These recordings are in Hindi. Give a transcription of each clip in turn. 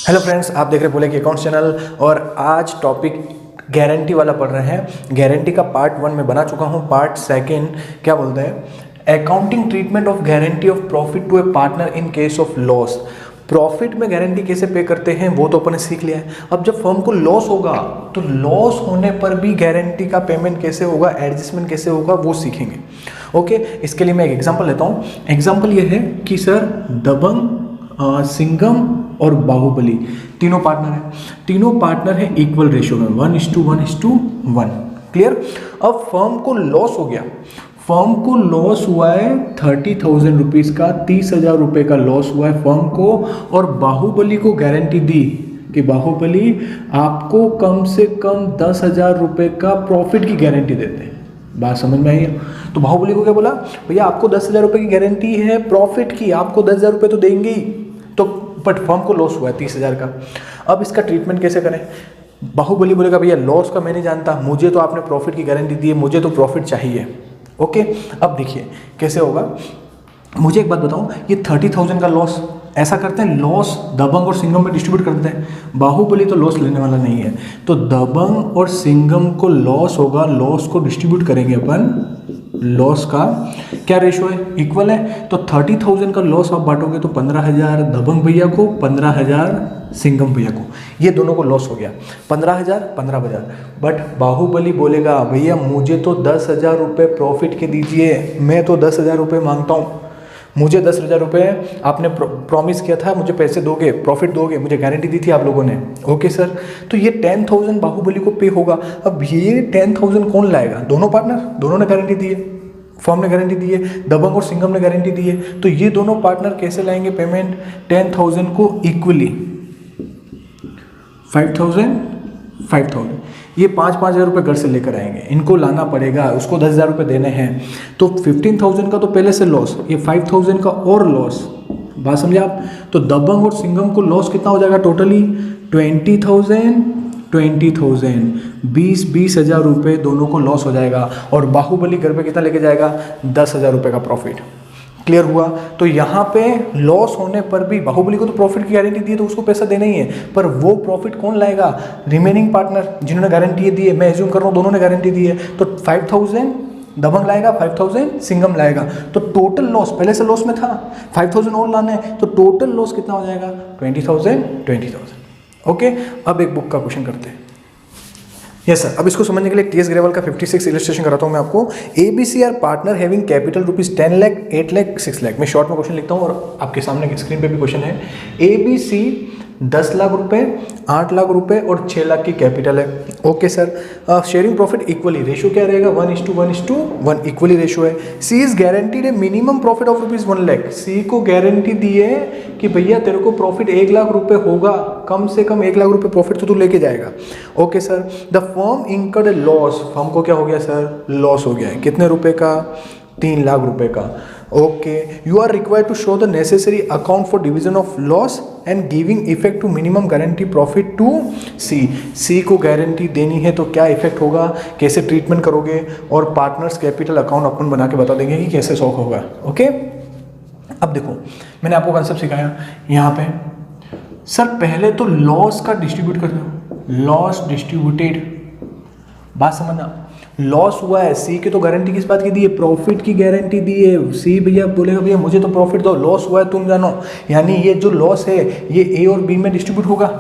हेलो फ्रेंड्स, आप देख रहे हैं बोले कि अकाउंट्स चैनल। और आज टॉपिक गारंटी वाला पढ़ रहे हैं। गारंटी का पार्ट 1 में बना चुका हूं। पार्ट 2 क्या बोलते हैं, accounting treatment of guarantee of profit to a partner in case of loss. Profit में गारंटी कैसे पे करते हैं वो तो अपन ने सीख लिया है। अब जब फर्म को लॉस होगा तो लॉस होने पर भी गारंटी का पेमेंट कैसे होगा, एडजस्टमेंट कैसे होगा, वो सीखेंगे। ओके, इसके लिए मैं एक एग्जांपल लेता हूँ। एग्जांपल ये है कि सर दबंग, सिंघम और बाहुबली तीनों पार्टनर हैं। तीनों पार्टनर हैं इक्वल रेशियो में 1:1:1। क्लियर। अब फर्म को लॉस हो गया, फर्म को लॉस हुआ है 30,000 रुपीज़ का, 30,000 रुपये का लॉस हुआ है फर्म को। और बाहुबली को गारंटी दी कि बाहुबली आपको कम से कम 10,000 रुपये का प्रॉफिट की गारंटी देते हैं। बात समझ में आई है? तो बाहुबली को क्या बोला, भैया आपको 10,000 रुपये की गारंटी है प्रॉफिट की, आपको 10,000 रुपये तो देंगे ही। तो बट फर्म को लॉस हुआ है 30,000 का। अब इसका ट्रीटमेंट कैसे करें? बाहुबली बोलेगा भैया लॉस का मैं नहीं जानता, मुझे तो आपने प्रॉफिट की गारंटी दी है, मुझे तो प्रॉफिट चाहिए। ओके, अब देखिए कैसे होगा। मुझे एक बात बताओ, ये 30,000 का लॉस ऐसा करते हैं, लॉस दबंग और सिंघम में डिस्ट्रीब्यूट करते हैं। बाहुबली तो लॉस लेने वाला नहीं है, तो दबंग और सिंघम को लॉस होगा, लॉस को डिस्ट्रीब्यूट करेंगे अपन। लॉस का क्या रेशो है, इक्वल है। तो 30,000 का लॉस आप बांटोगे तो 15,000 दबंग भैया को, 15,000 सिंघम भैया को। ये दोनों को लॉस हो गया 15,000 15,000। बट बाहुबली बोलेगा भैया मुझे तो 10,000 रुपये प्रॉफिट के दीजिए, मैं तो 10,000 रुपये मांगता हूँ, मुझे 10,000 रुपये आपने प्रॉमिस किया था, मुझे पैसे दोगे, प्रॉफिट दोगे, मुझे गारंटी दी थी आप लोगों ने। ओके सर, तो ये 10,000 बाहुबली को पे होगा। अब ये 10,000 कौन लाएगा? दोनों पार्टनर, दोनों ने गारंटी दी है, फर्म ने गारंटी दी है, दबंग और सिंघम ने गारंटी दी है। तो ये दोनों पार्टनर कैसे लाएंगे पेमेंट? 10,000 को इक्वली 5,000 5,000, ये 5,000 रुपये घर से लेकर आएंगे, इनको लाना पड़ेगा, उसको 10,000 रुपये देने हैं। तो 15,000 का तो पहले से लॉस, ये 5,000 का और लॉस। बात समझे आप? तो दबंग और सिंघम को लॉस कितना हो जाएगा टोटली? 20,000 20,000, 20,000 रुपये दोनों को लॉस हो जाएगा। और बाहुबली घर पे कितना लेके जाएगा? 10,000 रुपये का प्रॉफिट। क्लियर हुआ? तो यहाँ पे लॉस होने पर भी बाहुबली को तो प्रॉफिट की गारंटी दी है, तो उसको पैसा देना ही है। पर वो प्रॉफिट कौन लाएगा? रिमेनिंग पार्टनर जिन्होंने गारंटी दी है। मैं एज्यूम कर रहा हूँ दोनों ने गारंटी दी है। तो 5,000 दबंग लाएगा, 5,000 सिंघम लाएगा। तो टोटल लॉस, पहले से लॉस में था, 5,000 और लाना है, तो टोटल लॉस कितना हो जाएगा? 20,000। ओके, अब एक बुक का क्वेश्चन करते हैं। यस सर, अब इसको समझने के लिए टीएस ग्रेवल का 56 इलस्ट्रेशन कराता हूँ मैं आपको। ABC are partner having capital ₹10 lakh, 8 lakh, 6 lakh. मैं शॉर्ट में क्वेश्चन लिखता हूँ और आपके सामने स्क्रीन पे भी क्वेश्चन है। ABC 10 लाख रुपए, 8 लाख रुपए और 6 लाख की कैपिटल है। Okay sir, sharing profit equally, ratio क्या रहेगा? 1:1:1 इक्वली रेशियो है। C is guaranteed a minimum profit of ₹1 lakh. C को गारंटी दी है कि भैया तेरे को प्रॉफिट 1 लाख रुपए होगा, कम से कम 1 लाख रुपए प्रॉफिट तो तू लेके जाएगा। Okay sir, the firm incurred A loss. Firm को क्या हो गया सर? लॉस हो गया है। कितने रुपए का? 3 लाख रुपए का। Okay, you are required to show the necessary account for division of loss and giving effect to minimum guarantee profit to C. C को गारंटी देनी है तो क्या इफेक्ट होगा, कैसे ट्रीटमेंट करोगे, और पार्टनर्स कैपिटल अकाउंट अपन बना के बता देंगे कि कैसे सॉल्व होगा। ओके, अब देखो मैंने आपको कंसेप्ट सिखाया यहाँ पे। सर पहले तो लॉस का डिस्ट्रीब्यूट कर दो, लॉस डिस्ट्रीब्यूटेड। बात समझना, लॉस हुआ है, सी की तो गारंटी किस बात की दी है? प्रॉफिट की गारंटी दी है। सी भैया बोलेगा भैया मुझे तो प्रॉफिट दो, लॉस हुआ है तुम जानो। यानी ये जो लॉस है ये ए और बी में डिस्ट्रीब्यूट होगा,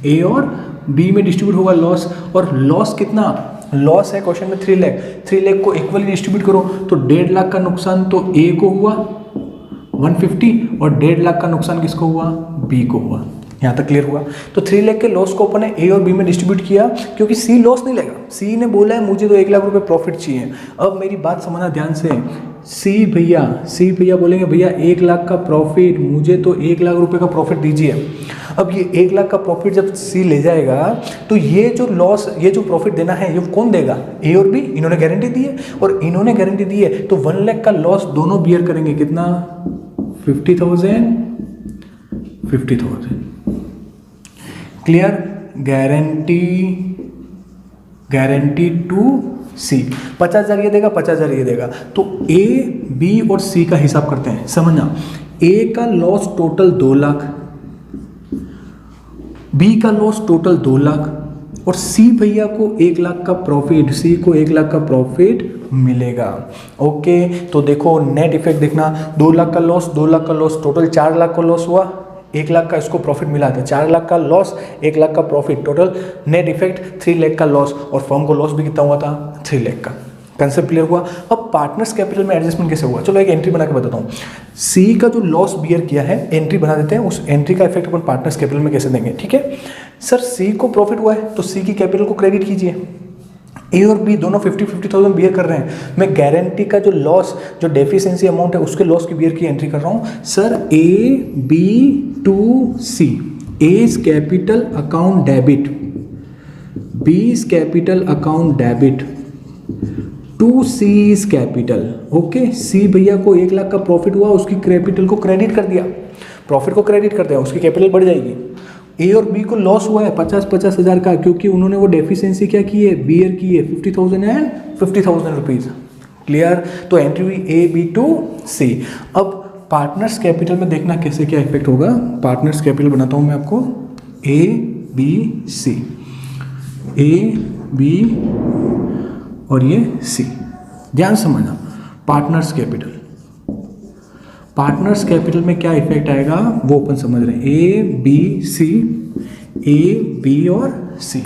ए और बी में डिस्ट्रीब्यूट होगा लॉस। और लॉस कितना? लॉस है क्वेश्चन में 3 लाख। 3 लाख को इक्वली डिस्ट्रीब्यूट करो तो 1.5 लाख का नुकसान तो ए को हुआ 150, और 1.5 लाख का नुकसान किसको हुआ? बी को हुआ। यहाँ तक क्लियर हुआ? तो 3 लाख के लॉस को अपन ने ए और बी में डिस्ट्रीब्यूट किया, क्योंकि सी लॉस नहीं लेगा। सी ने बोला है मुझे तो 1 लाख रुपए प्रॉफिट चाहिए। अब मेरी बात समझना ध्यान से, सी भैया बोलेंगे भैया 1 लाख का प्रॉफिट, मुझे तो 1 लाख रुपए का प्रॉफिट दीजिए। अब ये 1 लाख का प्रॉफिट जब सी ले जाएगा तो ये जो लॉस, ये जो प्रॉफिट देना है ये कौन देगा? ए और बी, इन्होंने गारंटी दी है। और इन्होंने गारंटी दी है तो 1 लाख का लॉस दोनों बियर करेंगे। कितना? 50,000 50,000। क्लियर? गारंटी टू सी। 50,000 ये देगा, 50,000 ये देगा। तो ए, बी और सी का हिसाब करते हैं। समझना, ए का लॉस टोटल 2 लाख बी का लॉस टोटल 2 लाख और सी भैया को 1 लाख का प्रॉफिट, सी को 1 लाख का प्रॉफिट मिलेगा। ओके, तो देखो नेट इफेक्ट देखना, 2 लाख का लॉस, 2 लाख का लॉस, टोटल 4 लाख का लॉस हुआ, 1 लाख का इसको प्रॉफिट मिला था, 4 लाख का लॉस, 1 लाख का profit, total net effect 3 lakh का लॉस और फर्म को लॉस भी कितना हुआ था, 3 लाख का। कंसेप्ट क्लियर हुआ। अब पार्टनर्स कैपिटल में एडजस्टमेंट कैसे हुआ, चलो एक एंट्री बना के बताता हूँ। सी का जो लॉस बियर किया है एंट्री बना देते हैं, उस एंट्री का इफेक्ट अपन पार्टनर्स कैपिटल में कैसे देंगे, ठीक है। सर सी को प्रॉफिट हुआ है तो सी की कैपिटल को क्रेडिट कीजिए। ए और बी दोनों 50,000 बियर कर रहे हैं, मैं गारंटी का जो लॉस, जो डेफिशिएंसी अमाउंट है उसके लॉस की बियर की एंट्री कर रहा हूँ। Sir A B to C, A is capital account debit, B is capital account debit, to C is capital. Okay, C भैया को 1 लाख का प्रॉफिट हुआ, उसकी कैपिटल को क्रेडिट कर दिया, प्रॉफिट को क्रेडिट कर दिया, उसकी कैपिटल बढ़ जाएगी। ए और बी को लॉस हुआ है 50 हज़ार का, क्योंकि उन्होंने वो डेफिशिएंसी क्या की है, बियर की है 50,000 एंड 50,000 रुपीज़। क्लियर, तो एंट्री हुई ए बी टू सी। अब पार्टनर्स कैपिटल में देखना कैसे क्या इफेक्ट होगा। पार्टनर्स कैपिटल बनाता हूँ मैं आपको, A B C, A B और ये सी, ध्यान समझना। पार्टनर्स कैपिटल, पार्टनर्स कैपिटल में क्या इफेक्ट आएगा वो अपन समझ रहे हैं, A B C, A B और सी।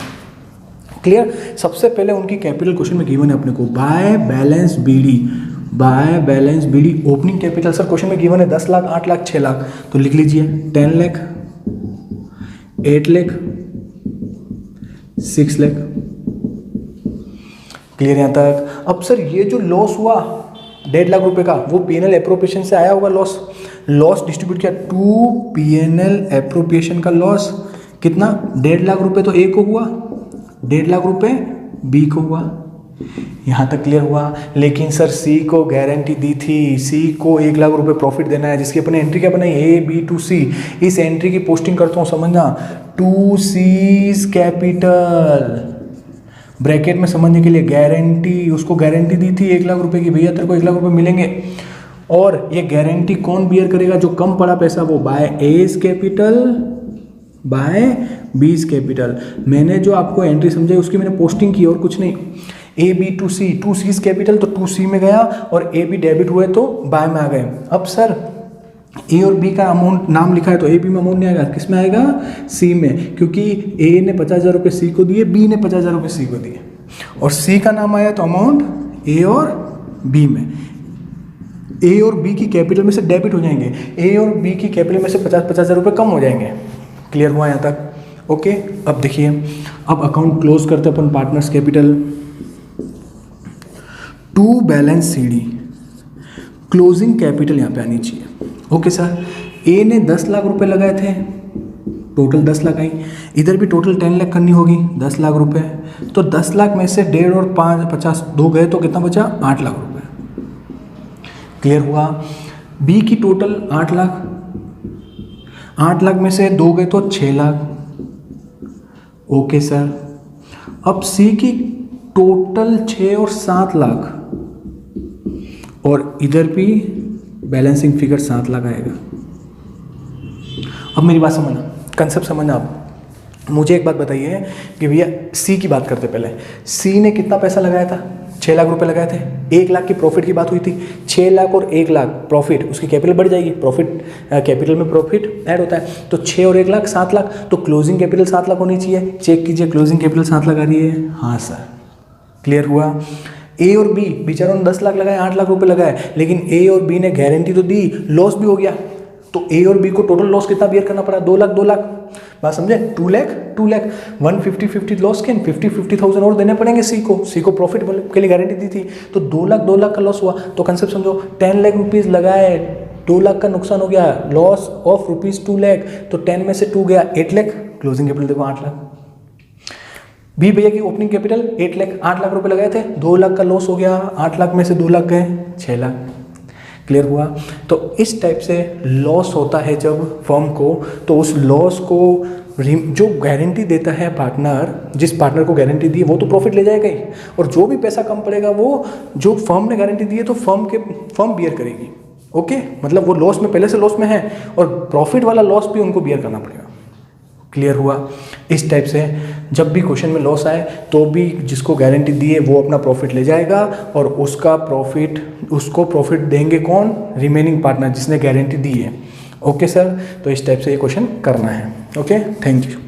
क्लियर, सबसे पहले उनकी कैपिटल क्वेश्चन में गिवन है अपने को, by balance BD, by balance BD opening capital. Sir question में गिवन है 10 लाख, 8 लाख, 6 लाख, तो लिख लीजिए 10 लाख, 8 लाख, 6 लाख। क्लियर यहाँ तक। अब सर ये जो लॉस हुआ 1.5 लाख रुपए का, वो पीएनएल एप्रोप्रिएशन से आया होगा लॉस, लॉस डिस्ट्रीब्यूट किया 2 पीएनएल एप्रोप्रिएशन का लॉस कितना, 1.5 लाख रुपए तो ए को हुआ, 1.5 लाख रुपए बी को हुआ। यहाँ तक क्लियर हुआ। लेकिन सर सी को गारंटी दी थी, सी को 1 लाख रुपए प्रॉफिट देना है, जिसकी अपने एंट्री क्या बनाई, ए बी टू सी। इस एंट्री की पोस्टिंग करता हूँ, समझना, 2 सीज कैपिटल, ब्रैकेट में समझने के लिए गारंटी, उसको गारंटी दी थी 1 लाख रुपए की, भैया तेरे को 1 लाख रुपए मिलेंगे। और ये गारंटी कौन बियर करेगा, जो कम पड़ा पैसा, वो by A's capital, by B's capital. मैंने जो आपको एंट्री समझाई उसकी मैंने पोस्टिंग की और कुछ नहीं। A B to C, 2 C's capital तो 2 सी में गया और ए बी डेबिट हुए तो बाय में आ गए। अब सर ए और बी का अमाउंट नाम लिखा है तो ए बी में अमाउंट नहीं आएगा, किस में आएगा, सी में, क्योंकि ए ने 50,000 रुपये सी को दिए, बी ने 50,000 रुपये सी को दिए, और सी का नाम आया तो अमाउंट ए और बी में। ए और बी की कैपिटल में से डेबिट हो जाएंगे, ए और बी की कैपिटल में से 50,000 रुपये कम हो जाएंगे। क्लियर हुआ यहाँ तक। ओके, अब देखिए, अब अकाउंट क्लोज करते अपन partners capital, to balance C D, closing capital यहाँ पे आनी चाहिए। ओके सर, ए ने 10 लाख रुपए लगाए थे, टोटल 10 लाख आई, इधर भी टोटल 10 लाख करनी होगी, 10 लाख रुपए, तो 10 लाख में से 1.5 और 5 50 2 गए तो कितना बचा, 8 लाख रुपए। क्लियर हुआ। बी की टोटल 8 लाख, 8 लाख में से 2 गए तो 6 लाख। ओके सर, अब सी की टोटल 6 और 7 लाख, और इधर भी बैलेंसिंग फिगर 7 लाख आएगा। अब मेरी बात समझना, कंसेप्ट समझना। आप मुझे एक बात बताइए कि भैया सी की बात करते पहले, सी ने कितना पैसा लगाया था, 6 लाख रुपए लगाए थे, 1 लाख की प्रॉफिट की बात हुई थी, 6 लाख और 1 लाख प्रॉफिट, उसकी कैपिटल बढ़ जाएगी, प्रॉफिट कैपिटल में प्रॉफिट ऐड होता है, तो 6 और 1 लाख 7 लाख, तो क्लोजिंग कैपिटल 7 लाख होनी चाहिए। चेक कीजिए, क्लोजिंग कैपिटल 7 लाख आ रही है, हाँ सर। क्लियर हुआ। ए और बी बेचारों ने 10 लाख लगाए, 8 लाख रुपए लगाए, लेकिन ए और बी ने गारंटी तो दी, लॉस भी हो गया, तो ए और बी को टोटल लॉस कितना बियर करना पड़ा, 2 लाख 2 लाख, बात समझे, 2 लाख 2 लाख, 150 लॉस के 50,000 और देने पड़ेंगे सी को प्रॉफिट के लिए गारंटी दी थी, तो 2 लाख का लॉस हुआ। तो कंसेप्ट समझो, 10 लाख रुपीज़ लगाए, 2 लाख का नुकसान हो गया, लॉस ऑफ रुपीज़ 2 लाख, तो 10 में से 2 गया, 8 लाख, क्लोजिंग कैपिटल देखो 8 लाख। बी भैया की ओपनिंग कैपिटल 8 लाख, 8 लाख रुपए लगाए थे, 2 लाख का लॉस हो गया, 8 लाख में से 2 लाख गए, 6 लाख। क्लियर हुआ। तो इस टाइप से लॉस होता है जब फर्म को, तो उस लॉस को जो गारंटी देता है पार्टनर, जिस पार्टनर को गारंटी दी वो तो प्रॉफिट ले जाएगा ही, और जो भी पैसा कम पड़ेगा वो जो फर्म ने गारंटी दी है तो फर्म बियर करेगी। ओके, मतलब वो लॉस में, पहले से लॉस में है, और प्रॉफिट वाला लॉस भी उनको बियर करना पड़ेगा। क्लियर हुआ। इस टाइप से जब भी क्वेश्चन में लॉस आए तो भी जिसको गारंटी दी है वो अपना प्रॉफिट ले जाएगा और उसको प्रॉफिट देंगे कौन, रिमेनिंग पार्टनर जिसने गारंटी दी है। ओके सर, तो इस टाइप से ये क्वेश्चन करना है। Okay, thank you.